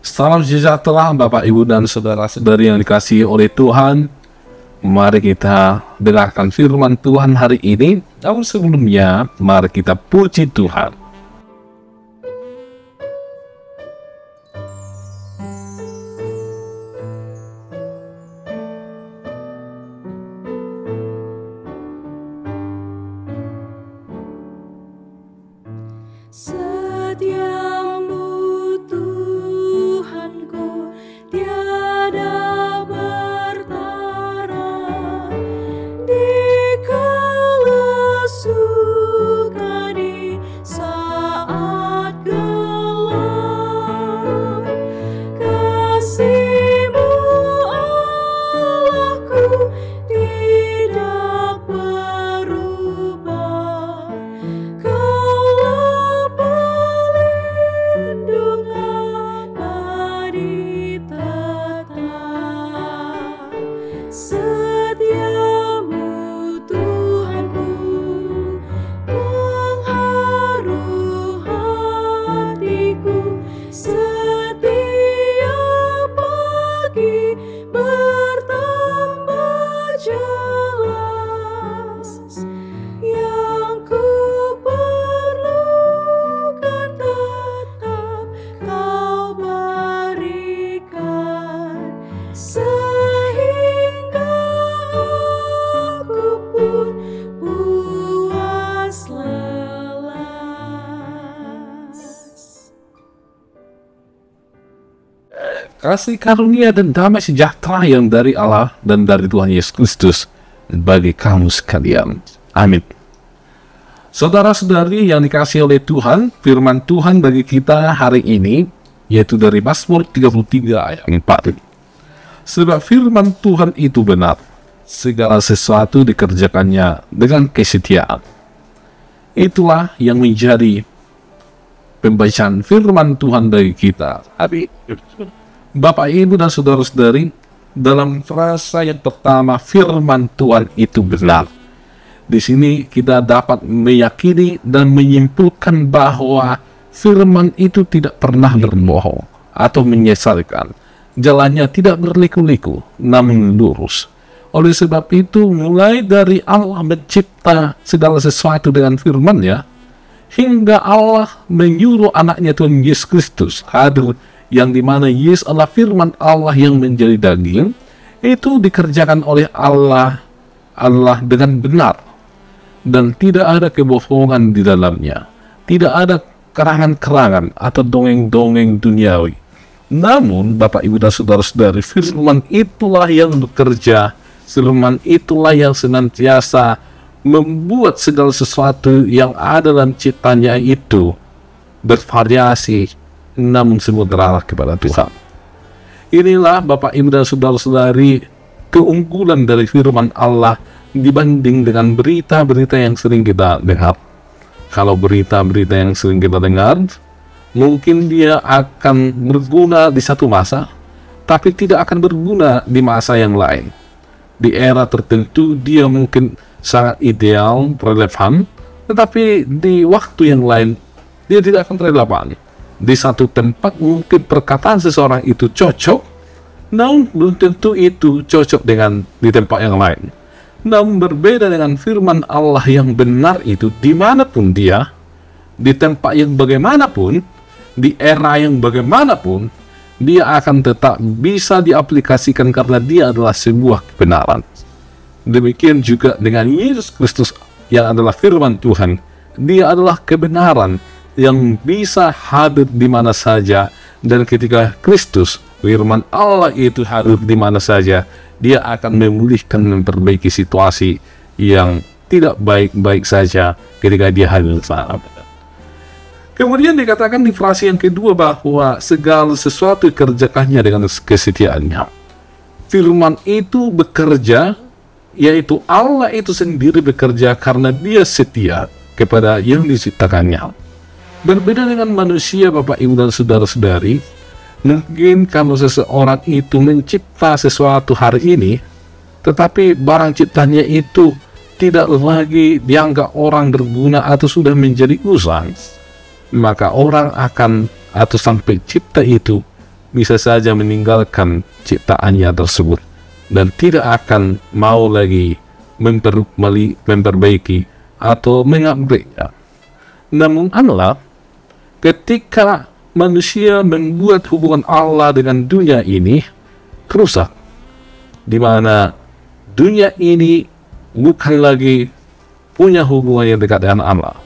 Salam sejahtera Bapak Ibu dan saudara-saudari yang dikasihi oleh Tuhan. Mari kita dengarkan firman Tuhan hari ini. Namun sebelumnya, mari kita puji Tuhan. Setiamu Tuhanku tiada bertara, di kala suka, di saat gelap. Kasih-Mu Allahku tidak berubah. Kaulah perlindungan abadi tetap. Setiamu Tuhanku, pengharu hatiku. Setiap pagi bertambah jelas. Yang ku perlukan tetap Kau berikan, sehingga aku pun puas lelas. Kasih karunia dan damai sejahtera yang dari Allah dan dari Tuhan Yesus Kristus bagi kamu sekalian. Amin. Saudara-saudari yang dikasihi oleh Tuhan, firman Tuhan bagi kita hari ini yaitu dari Mazmur 33 ayat 4. Sebab firman Tuhan itu benar, segala sesuatu dikerjakannya dengan kesetiaan. Itulah yang menjadi pembacaan firman Tuhan bagi kita. Tapi Bapak, Ibu, dan saudara-saudari, dalam frasa yang pertama, firman Tuhan itu benar. Di sini kita dapat meyakini dan menyimpulkan bahwa firman itu tidak pernah berbohong atau menyesatkan. Jalannya tidak berliku-liku, namun lurus. Oleh sebab itu, mulai dari Allah mencipta segala sesuatu dengan firman-Nya, hingga Allah menyuruh anaknya Tuhan Yesus Kristus hadir, yang dimana Yesus adalah firman Allah yang menjadi daging, itu dikerjakan oleh Allah dengan benar, dan tidak ada kebohongan di dalamnya, tidak ada kerangan-kerangan atau dongeng-dongeng duniawi. Namun Bapak, Ibu, dan saudara-saudari, firman itulah yang bekerja, firman itulah yang senantiasa membuat segala sesuatu yang ada dalam ciptanya itu bervariasi, namun semua terarah kepada Tuhan. Inilah Bapak, Ibu, dan saudara-saudari, keunggulan dari firman Allah dibanding dengan berita-berita yang sering kita dengar. Kalau berita-berita yang sering kita dengar, mungkin dia akan berguna di satu masa, tapi tidak akan berguna di masa yang lain. Di era tertentu dia mungkin sangat ideal, relevan, tetapi di waktu yang lain dia tidak akan relevan. Di satu tempat mungkin perkataan seseorang itu cocok, namun belum tentu itu cocok dengan di tempat yang lain. Namun berbeda dengan firman Allah yang benar itu, dimanapun dia, di tempat yang bagaimanapun, di era yang bagaimanapun, dia akan tetap bisa diaplikasikan karena dia adalah sebuah kebenaran. Demikian juga dengan Yesus Kristus yang adalah firman Tuhan. Dia adalah kebenaran yang bisa hadir di mana saja, dan ketika Kristus, firman Allah itu hadir di mana saja, dia akan memulihkan, memperbaiki situasi yang tidak baik-baik saja ketika dia hadir saat. Kemudian dikatakan di frase yang kedua bahwa segala sesuatu dikerjakannya dengan kesetiaannya. Firman itu bekerja, yaitu Allah itu sendiri bekerja karena dia setia kepada yang diciptakannya. Berbeda dengan manusia, Bapak, Ibu, dan saudara-saudari, mungkin kalau seseorang itu mencipta sesuatu hari ini, tetapi barang ciptanya itu tidak lagi dianggap orang berguna atau sudah menjadi usang, maka orang akan atau sang pencipta itu bisa saja meninggalkan ciptaannya tersebut dan tidak akan mau lagi memperbaiki atau mengupgrade-nya. Namun Allah, ketika manusia membuat hubungan Allah dengan dunia ini rusak, di mana dunia ini bukan lagi punya hubungan yang dekat dengan Allah,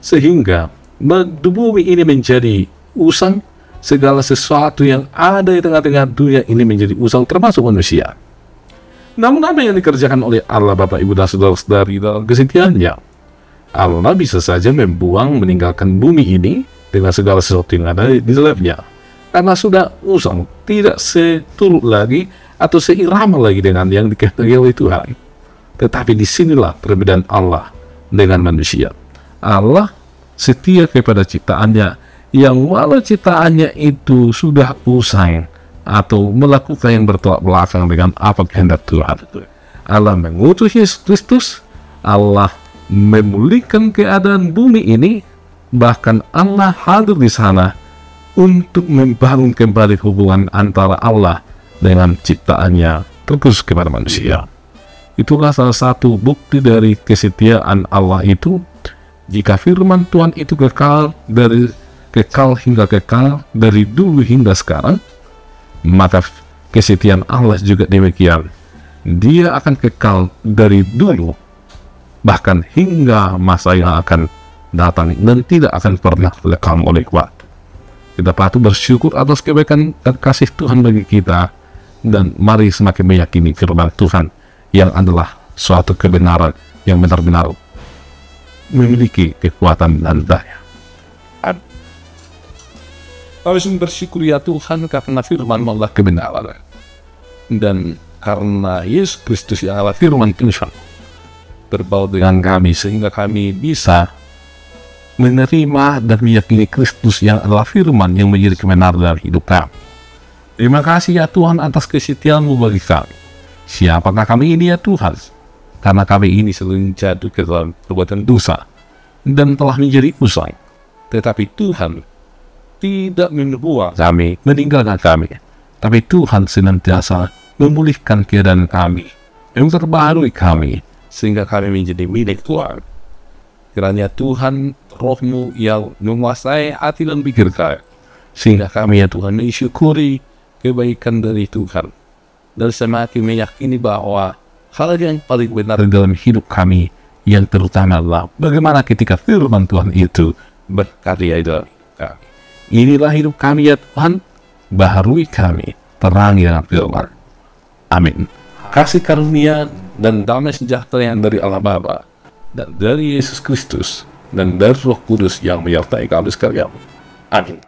sehingga bumi ini menjadi usang. Segala sesuatu yang ada di tengah-tengah dunia ini menjadi usang, termasuk manusia. Namun apa yang dikerjakan oleh Allah, Bapak, Ibu, dan saudara-saudari dalam kesetiaannya? Allah bisa saja meninggalkan bumi ini dengan segala sesuatu yang ada di dalamnya, karena sudah usang, tidak seturut lagi atau seirama lagi dengan yang dikehendaki oleh Tuhan. Tetapi disinilah perbedaan Allah dengan manusia. Allah setia kepada ciptaannya, yang walau ciptaannya itu sudah usai atau melakukan yang bertolak belakang dengan apa kehendak Tuhan. Allah mengutus Yesus Kristus, Allah memulihkan keadaan bumi ini, bahkan Allah hadir di sana untuk membangun kembali hubungan antara Allah dengan ciptaannya, terkhusus kepada manusia. Itulah salah satu bukti dari kesetiaan Allah itu. Jika firman Tuhan itu kekal hingga kekal, dari dulu hingga sekarang, maka kesetiaan Allah juga demikian. Dia akan kekal dari dulu, bahkan hingga masa yang akan datang, dan tidak akan pernah lekang oleh waktu. Kita patut bersyukur atas kebaikan dan kasih Tuhan bagi kita, dan mari semakin meyakini firman Tuhan yang adalah suatu kebenaran yang benar-benar memiliki kekuatan dan daya. Harus bersyukur ya Tuhan karena firman Allah kebenaran, dan karena Yesus Kristus yang adalah firman Tuhan berbaur dengan kami, sehingga kami bisa menerima dan meyakini Kristus yang adalah firman yang menjadi kebenaran dalam hidup kami. Terima kasih ya Tuhan atas kesetiaan-Mu bagi kami. Siapakah kami ini ya Tuhan? Karena kami ini selalu jatuh ke dalam perbuatan dosa dan telah menjadi usai. Tetapi Tuhan tidak membuang kami, meninggalkan kami, tapi Tuhan senantiasa memulihkan keadaan kami, memperbaharui kami, sehingga kami menjadi milik Tuhan. Kiranya Tuhan, Roh-Mu yang menguasai hati dan pikir kami, sehingga kami ya Tuhan mensyukuri kebaikan dari Tuhan, dan semakin meyakini bahwa hal yang paling benar dalam hidup kami, yang terutama adalah bagaimana ketika firman Tuhan itu berkarya dalam kami. Inilah hidup kami ya Tuhan, baharui kami, terangi dengan firman. Amin. Kasih karunia dan damai sejahtera yang dari Allah Bapa, dan dari Yesus Kristus, dan dari Roh Kudus yang menyertai kami sekalian. Amin.